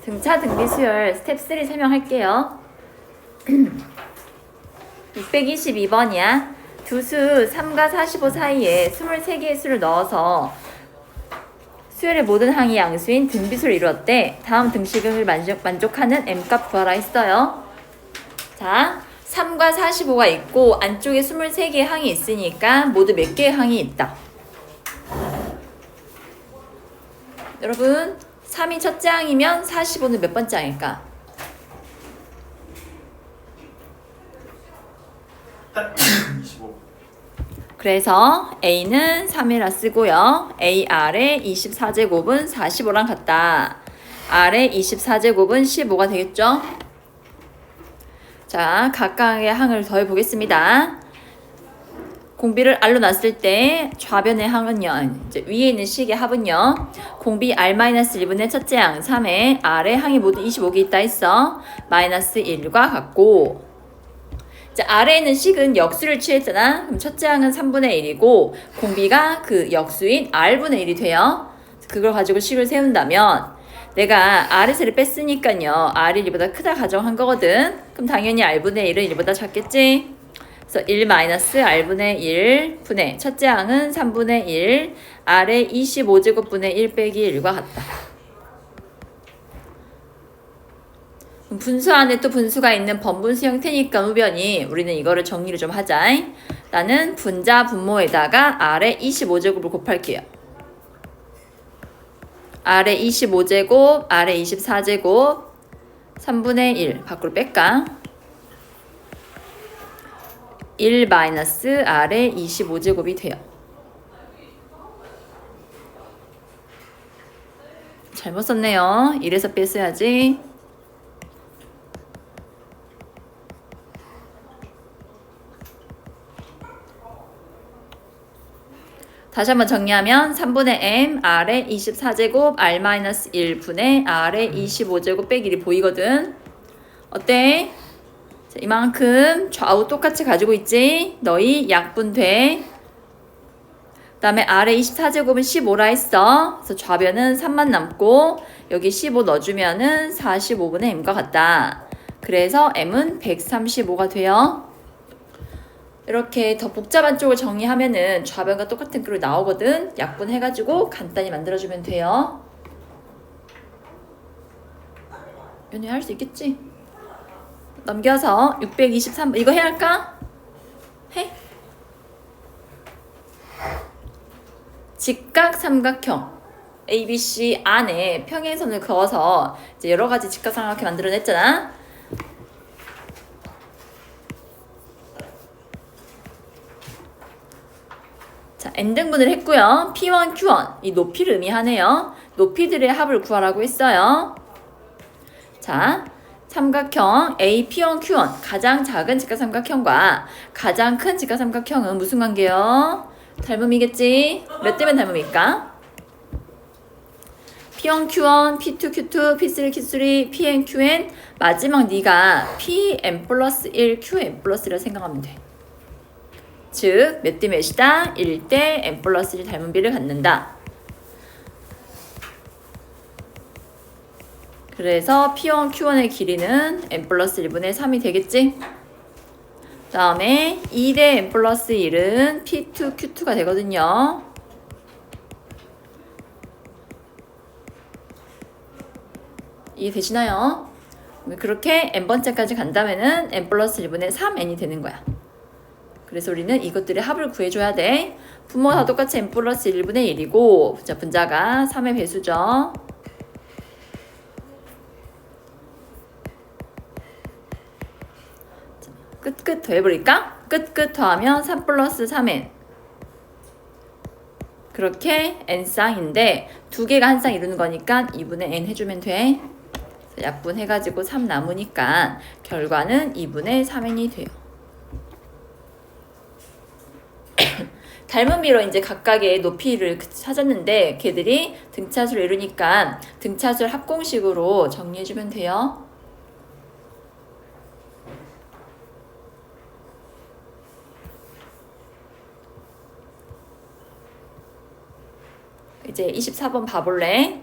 등차 등비수열 스텝 3 설명할게요. 622번이야. 두 수 3과 45 사이에 23개의 수를 넣어서 수열의 모든 항이 양수인 등비수를 이루었대. 다음 등식을 만족하는 m값 구하라 했어요. 자, 3과 45가 있고 안쪽에 23개의 항이 있으니까 모두 몇 개의 항이 있다. 여러분 3이 첫째 항이면 45는 몇 번째 항일까? 25. 그래서 A는 3이라 쓰고요. A 아래 24제곱은 45랑 같다. 아래 24제곱은 15가 되겠죠? 자, 각각의 항을 더해 보겠습니다. 공비를 R로 놨을 때 좌변의 항은요, 이제 위에 있는 식의 합은요, 공비 R-1분의 첫째 항 3에 R의 항이 모두 25개 있다 했어. 마이너스 1과 같고, 자, 아래에 있는 식은 역수를 취했잖아. 그럼 첫째 항은 3분의 1이고 공비가 그 역수인 R분의 1이 돼요. 그걸 가지고 식을 세운다면 내가 R의 세를 뺐으니까요. R이 1보다 크다 가정한 거거든. 그럼 당연히 R분의 1은 1보다 작겠지? 그래서 1 마이너스 R분의 1 분의 첫째 항은 3분의 1 R의 25제곱분의 1 빼기 1과 같다. 분수 안에 또 분수가 있는 번분수 형태니까 우변이 우리는 이거를 정리를 좀 하자. 나는 분자 분모에다가 R의 25제곱을 곱할게요. R의 25제곱, R의 24제곱, 3분의 1 밖으로 뺄까? 1 마이너스 R의 25제곱이 돼요. 잘못 썼네요. 1에서 뺐어야지. 다시 한번 정리하면 3분의 m R의 24제곱 R-1분의 R의 25제곱 빼기 1이 보이거든. 어때? 자, 이만큼 좌우 똑같이 가지고 있지? 너희 약분돼. 그 다음에 R의 24제곱은 15라 했어. 그래서 좌변은 3만 남고 여기 15 넣어주면은 45분의 m과 같다. 그래서 m은 135가 돼요. 이렇게 더 복잡한 쪽을 정리하면은 좌변과 똑같은 꼴이 나오거든. 약분해가지고 간단히 만들어주면 돼요. 연애 할 수 있겠지? 넘겨서 623번 이거 해야 할까? 해? 직각 삼각형 ABC 안에 평행선을 그어서 이제 여러 가지 직각 삼각형 만들어냈잖아. 자, n등분을 했고요. P1, Q1 이 높이를 의미하네요. 높이들의 합을 구하라고 했어요. 자, 삼각형 A, P1, Q1 가장 작은 직각삼각형과 가장 큰 직각삼각형은 무슨 관계요? 닮음이겠지? 몇 대면 닮음일까? P1, Q1, P2, Q2, P3, Q3, Pn, Qn 마지막 네가 Pn 플러스 1, Qn 플러스 1을 생각하면 돼. 즉, 몇 대 몇이다? 1대 n 플러스 1 닮은 비를 갖는다. 그래서 P1, Q1의 길이는 n 플러스 1분의 3이 되겠지? 다음에 2대 n 플러스 1은 P2, Q2가 되거든요. 이해되시나요? 그렇게 n번째까지 간다면은 n 플러스 1분의 3n이 되는 거야. 그래서 우리는 이것들의 합을 구해줘야 돼. 분모 다 똑같이 n 플러스 1분의 1이고 자, 분자가 3의 배수죠. 끝끝 더해버릴까? 끝끝 더하면 3 플러스 3n 그렇게 n쌍인데 두 개가 한 쌍 이루는 거니까 2분의 n 해주면 돼. 약분해가지고 3 남으니까 결과는 2분의 3n이 돼요. 닮은 비로 이제 각각의 높이를 찾았는데 걔들이 등차수를 이루니까 등차수를 합공식으로 정리해주면 돼요. 이제 24번 봐볼래?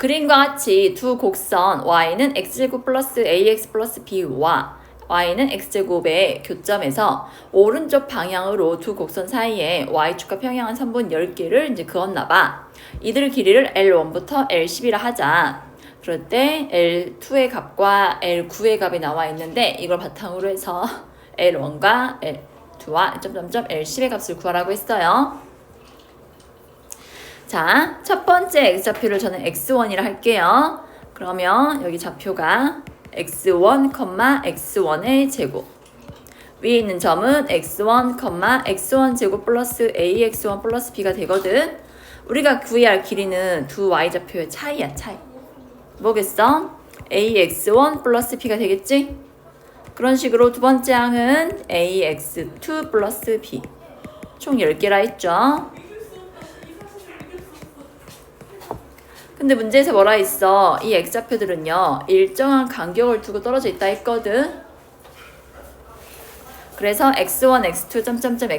그림과 같이 두 곡선 y는 x제곱 플러스 ax 플러스 b와 y는 x제곱의 교점에서 오른쪽 방향으로 두 곡선 사이에 y축과 평행한 선분 10개를 이제 그었나 봐. 이들 길이를 L1부터 L10이라 하자. 그럴 때 L2의 값과 L9의 값이 나와 있는데 이걸 바탕으로 해서 L1과 L2와 점점점 L10의 값을 구하라고 했어요. 자, 첫 번째 x좌표를 저는 x1이라 할게요. 그러면 여기 좌표가 x1, x1의 제곱. 위에 있는 점은 x1, x1 제곱 플러스 ax1 플러스 b가 되거든. 우리가 구해야 할 길이는 두 y좌표의 차이야, 차이. 뭐겠어? ax1 플러스 b가 되겠지? 그런 식으로 두 번째 항은 ax2 플러스 b. 총 10개라 했죠. 근데 문제에서 뭐라 했어? 이 x좌표들은요 일정한 간격을 두고 떨어져 있다 했거든. 그래서 x1, x2,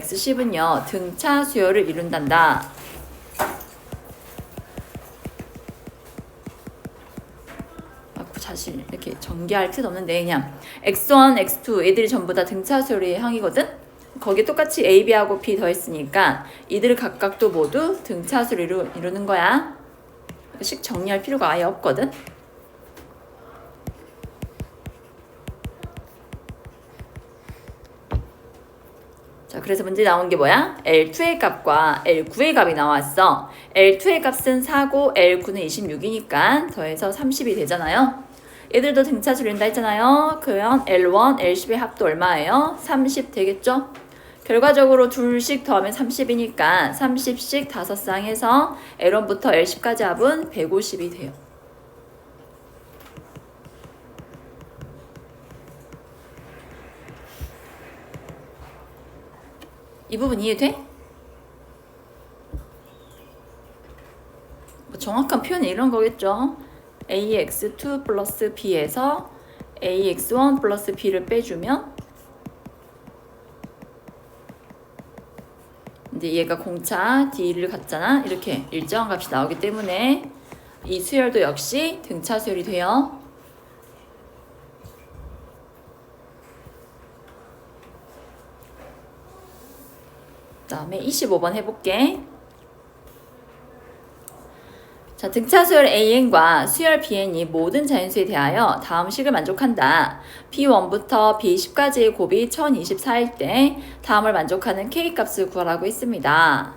x10은요 등차 수열을 이룬단다. 사실 이렇게 전개할 필요도 없는데 그냥 x1, x2 얘들이 전부 다 등차 수열의 항이거든. 거기에 똑같이 a, b하고 b 더했으니까 이들 각각도 모두 등차 수열을 이루는 거야. 식 정리할 필요가 아예 없거든. 자, 그래서 문제 나온 게 뭐야? L2의 값과 L9의 값이 나왔어. L2의 값은 4고 L9는 26이니까 더해서 30이 되잖아요. 얘들도 등차수를 이룬다 했잖아요. 그러면 L1, L10의 합도 얼마예요? 30 되겠죠? 결과적으로 둘씩 더하면 30이니까 30씩 5쌍 해서 L1부터 L10까지 합은 150이 돼요. 이 부분 이해돼? 뭐 정확한 표현은 이런 거겠죠. ax2 플러스 b에서 ax1 플러스 b를 빼주면 근데 얘가 공차 d를 갖잖아. 이렇게 일정한 값이 나오기 때문에 이 수열도 역시 등차 수열이 돼요. 그 다음에 25번 해볼게. 자, 등차 수열 AN과 수열 BN이 모든 자연수에 대하여 다음 식을 만족한다. B1부터 B10까지의 곱이 1024일 때 다음을 만족하는 K값을 구하라고 했습니다.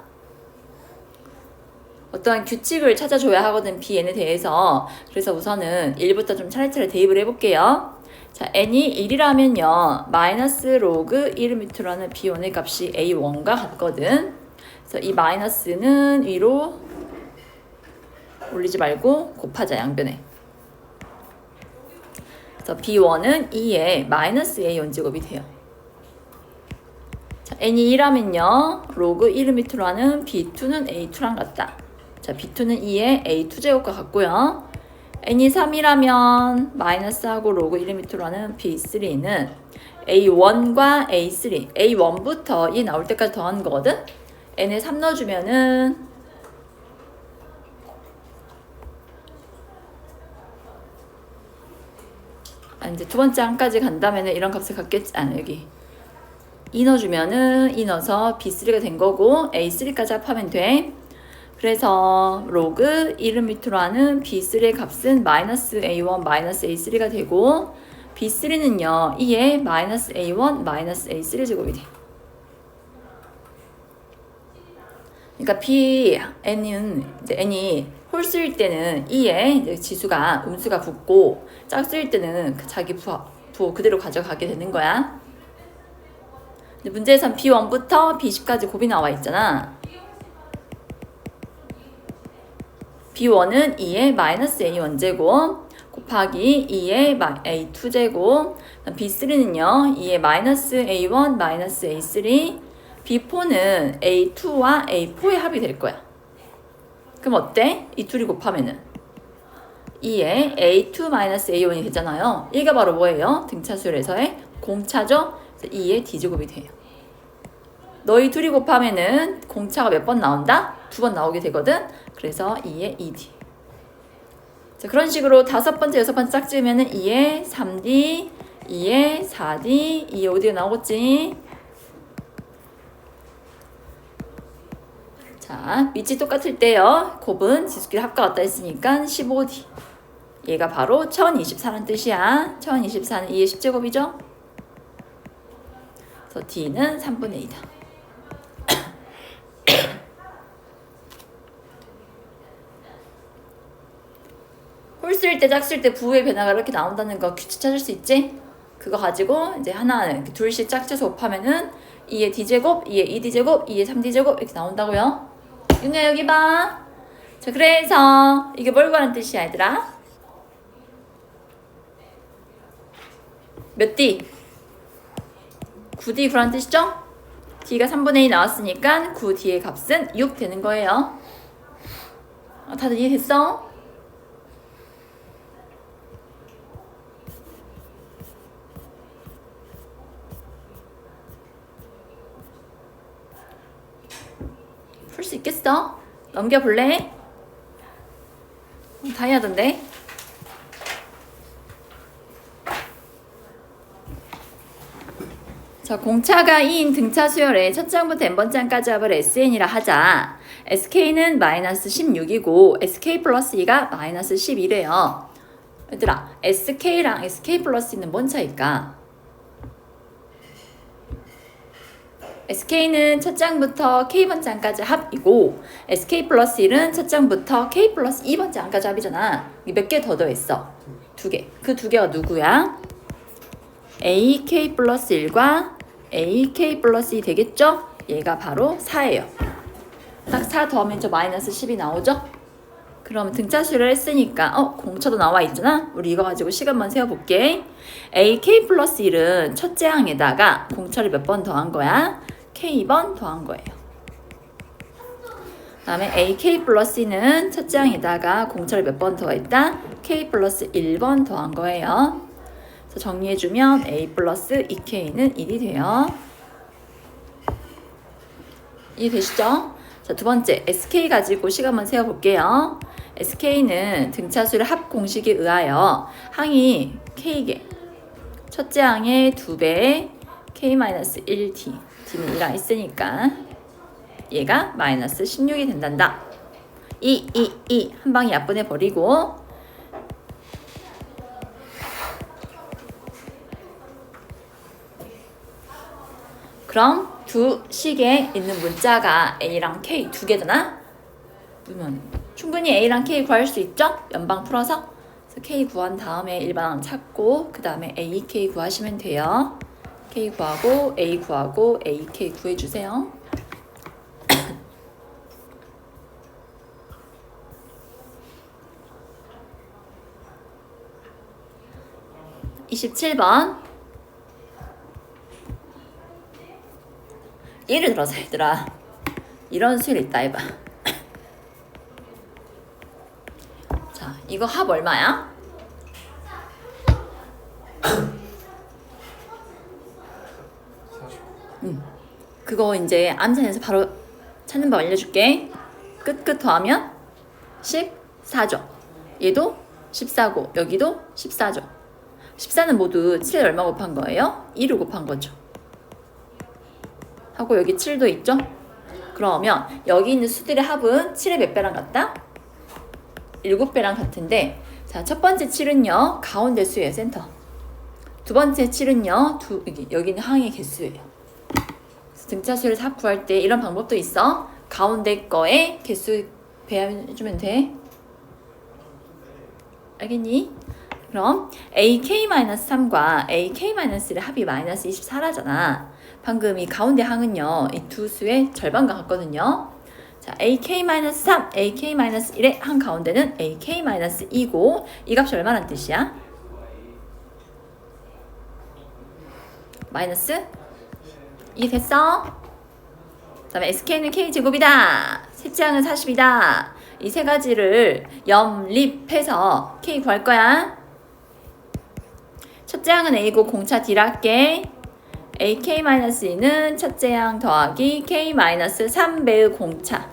어떠한 규칙을 찾아줘야 하거든, BN에 대해서. 그래서 우선은 1부터 좀 차례차례 대입을 해볼게요. 자, n이 1이라면요 마이너스 로그 1m라는 B1의 값이 A1과 같거든. 그래서 이 마이너스는 위로 올리지 말고 곱하자, 양변에. 그래서 B1은 2에 마이너스 A1 제곱이 돼요. 자, n이 2라면요 로그 1m라는 B2는 A2랑 같다. 자, B2는 2에 A2 제곱과 같고요. n이 3이라면 마이너스하고 로그 1m라는 B3는 A1과 A3, A1부터 2 나올 때까지 더하는 거거든. n에 3 넣어주면은 이제 두 번째 항까지 간다면 이런 값을 갖겠지. 여기 2 넣어주면은 2 넣어서 B3가 된 거고 A3까지 합하면 돼. 그래서 로그 1m라는 B3의 값은 마이너스 A1 마이너스 A3가 되고 B3는요 2에 마이너스 A1 마이너스 A3 제곱이 돼. 그러니까 n은 이제 n이 홀수일 때는 2에 이제 지수가 음수가 붙고 짝수일 때는 자기 부호 그대로 가져가게 되는 거야. 근데 문제에선 B1부터 B10까지 곱이 나와 있잖아. B1은 2에 마이너스 A1 제곱 곱하기 2에 A2 제곱. B3는요 2에 마이너스 A1 마이너스 A3. B4는 A2와 A4의 합이 될 거야. 그럼 어때? 이 둘이 곱하면은 2에 A2-A1이 되잖아요. 이게 바로 뭐예요? 등차수열에서의 공차죠? 그래서 2에 D제곱이 돼요. 너희 둘이 곱하면은 공차가 몇 번 나온다? 2번 나오게 되거든? 그래서 2에 2D. 자, 그런 식으로 5번째, 6번째 짝지으면은 2에 3D, 2에 4D, 2에 5D가 나오겠지. 자, 밑이 똑같을 때요. 곱은 지수끼리 합과 같다 했으니까 15D. 얘가 바로 1024라는 뜻이야. 1024는 2의 10제곱이죠. 그래서 D는 3분의 2다. 홀수일 때 짝수일 때 부호의 변화가 이렇게 나온다는 거 규칙 찾을 수 있지? 그거 가지고 이제 하나 둘씩 짝지어서 곱하면은 2의 D제곱, 2의 2D제곱, 2의 3D제곱 이렇게 나온다고요. 윤우야 여기 봐. 자, 그래서 이게 뭘 구하는 뜻이야 얘들아? 몇 D? 9D 구하는 뜻이죠? D가 3분의 2 나왔으니까 9D의 값은 6 되는 거예요. 다들 이해됐어? 풀 수 있겠어? 넘겨볼래? 다 해야던데. 자, 공차가 2인 등차 수열의 첫 장부터 n번 장까지 합을 SN이라 하자. SK는 마이너스 16이고 SK 플러스 2가 마이너스 11이래요. 얘들아, SK랑 SK 플러스 2는 뭔 차이일까? SK는 첫 장부터 K번 장까지 합이고 SK 플러스 1은 첫 장부터 K 플러스 2번 장까지 합이잖아. 몇 개 더 더했어? 2개. 그 2개가 누구야? AK 플러스 1과 AK 플러스 2 되겠죠? 얘가 바로 4예요. 딱 4 더하면 저 마이너스 10이 나오죠? 그럼 등차수를 했으니까 공차도 나와 있잖아? 우리 이거 가지고 시간만 세어볼게. AK 플러스 1은 첫째 항에다가 공차를 몇 번 더한 거야? K번 더한 거예요. 그 다음에 AK 플러스 2는 첫째 항에다가 공차를 몇 번 더했다? K 플러스 1번 더한 거예요. 그래서 정리해주면 A 플러스 2K는 1이 돼요. 이해되시죠? 자, 두 번째 SK 가지고 시간만 세어볼게요. SK는 등차수를 합 공식에 의하여 항이 K개, 첫째 항의 2배 K-1D, D는 1항 있으니까 얘가 마이너스 16이 된단다. 한 방에 약분해버리고 그럼 두 식에 있는 문자가 A랑 K 두 개잖아? 그러면 충분히 A랑 K 구할 수 있죠? 연방 풀어서. 그래서 K 구한 다음에 일반항 찾고 그 다음에 A, K 구하시면 돼요. K 구하고 A 구하고 A, K 구해주세요. 27번. 예를 들어서 얘들아 이런 수일 있다 해봐. 자, 이거 합 얼마야? 그거 이제 암산해서 바로 찾는 법 알려줄게. 끝 더하면 14죠. 얘도 14고 여기도 14죠. 14는 모두 7 얼마 곱한 거예요? 2를 곱한 거죠. 하고 여기 7도 있죠? 그러면 여기 있는 수들의 합은 7의 몇 배랑 같다? 7배랑 같은데, 자, 첫 번째 7은요 가운데 수예요. 센터. 두 번째 7은요 여기는 항의 개수예요. 등차수를 합 구할 때 이런 방법도 있어. 가운데 거에 개수 배합해주면 돼. 알겠니? 그럼 AK-3과 AK-1의 합이 마이너스 24라잖아. 방금 이 가운데 항은요 이 두 수의 절반과 같거든요. 자, AK-3, AK-1의 한 가운데는 AK-2고 이 값이 얼마란 뜻이야? 마이너스? 이게 됐어? 그 다음에 SK는 K제곱이다. 셋째 항은 40이다. 이 세 가지를 염립해서 K 구할 거야. 첫째 항은 A고 공차 D라 할게. AK-2는 첫째 항 더하기 K-3배의 공차.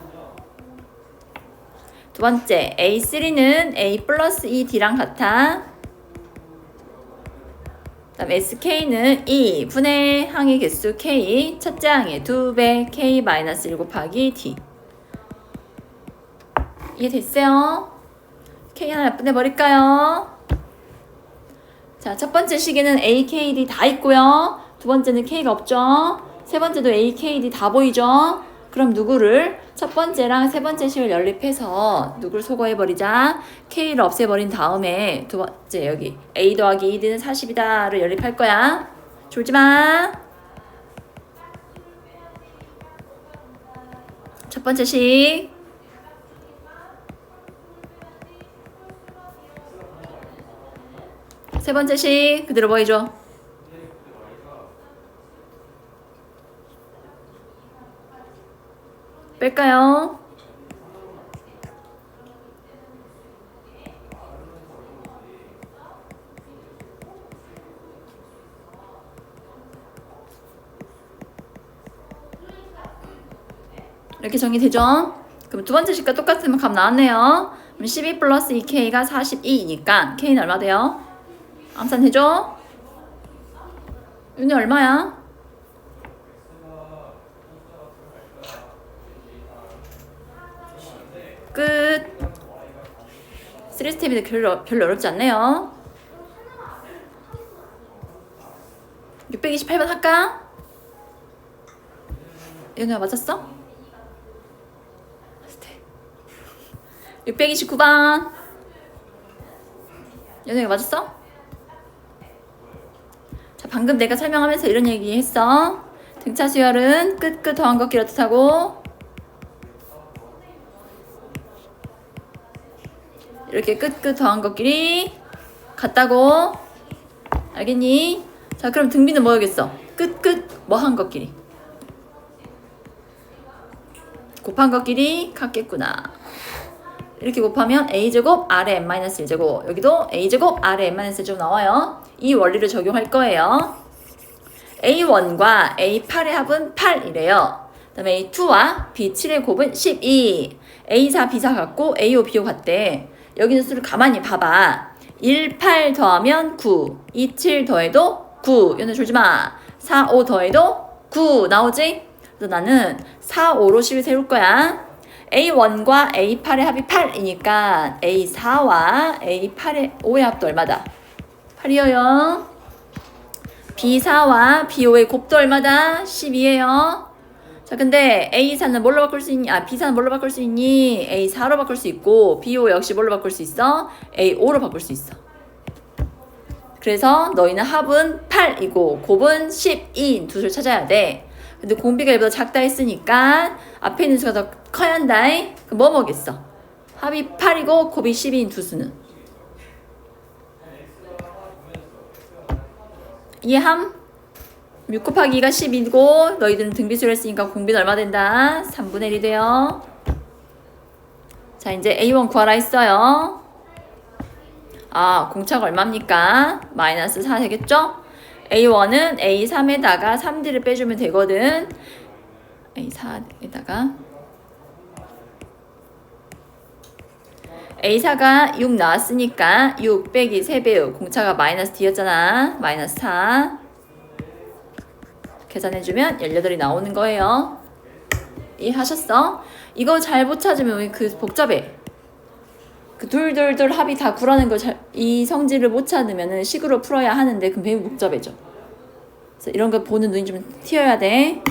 두 번째, A3는 A 플러스 2D랑 같아. 다음 SK는 2 분의 항의 개수 K, 첫째 항의 2배 K 마이너스 1 곱하기 D. 이해됐어요? K 하나 빼버릴까요? 자, 첫 번째 식에는 A, K, D 다 있고요. 두 번째는 K가 없죠. 세 번째도 A, K, D 다 보이죠? 그럼 누구를 첫 번째랑 세 번째 식을 연립해서 누구를 소거해버리자. K를 없애버린 다음에 두 번째 여기 A 더하기 2D는 40이다를 연립할 거야. 졸지마. 첫 번째 식. 세 번째 식 그대로 보여줘. 뺄까요? 이렇게 정리되죠? 그럼 두 번째 식과 똑같으면 값 나왔네요. 그럼 12 플러스 2K가 42이니까 K는 얼마 돼요? 암산되죠? 윤이 얼마야? 끝. 3스텝인데 별로 어렵지 않네요. 628번 할까? 윤이가 맞았어? 629번. 윤이가 맞았어? 자, 방금 내가 설명하면서 이런 얘기 했어. 등차 수열은 끝 더한 것 길어 뜻하고 이렇게 끝 더한 것끼리 같다고. 알겠니? 자, 그럼 등비는 뭐겠어? 끝 뭐 한 것끼리 곱한 것끼리 같겠구나. 이렇게 곱하면 a제곱 아래 n-1제곱, 여기도 a제곱 아래 n-1제곱 나와요. 이 원리를 적용할 거예요. a1과 a8의 합은 8이래요. 그 다음에 a2와 b7의 곱은 12. a4, b4 같고 a5, b5 같대. 여기 있는 수를 가만히 봐봐. 1, 8 더하면 9, 2, 7 더해도 9. 얘는 줄지마. 4, 5 더해도 9 나오지? 그래서 나는 4, 5로 식을 세울 거야. A1과 A8의 합이 8이니까 A4와 A8의 5의 합도 얼마다? 8이에요. B4와 B5의 곱도 얼마다? 10이에요. 자, 근데 A4는 뭘로 바꿀 수 있니? B4는 뭘로 바꿀 수 있니? A4로 바꿀 수 있고, B5 역시 뭘로 바꿀 수 있어? A5로 바꿀 수 있어. 그래서 너희는 합은 8이고 곱은 12인 두 수를 찾아야 돼. 근데 공비가 얘보다 작다 했으니까 앞에 있는 수가 더 커야 한다. 그럼 뭐 먹겠어? 합이 8이고 곱이 12인 두 수는 이해함? 6 곱하기 2가 10이고 너희들은 등비수를 했으니까 공비는 얼마 된다? 3분의 1이 돼요. 자, 이제 A1 구하라 했어요. 공차가 얼마입니까? 마이너스 4 되겠죠? A1은 A3에다가 3D를 빼주면 되거든. A4에다가 A4가 6 나왔으니까 6 빼기 3배우 공차가 마이너스 D였잖아. 마이너스 4 계산해주면 18이 나오는 거예요. 이해하셨어? 이거 잘 못 찾으면 그 복잡해. 그 둘 합이 다 9라는 걸 이 성질을 못 찾으면 식으로 풀어야 하는데 그럼 매우 복잡해져. 그래서 이런 거 보는 눈이 좀 튀어야 돼.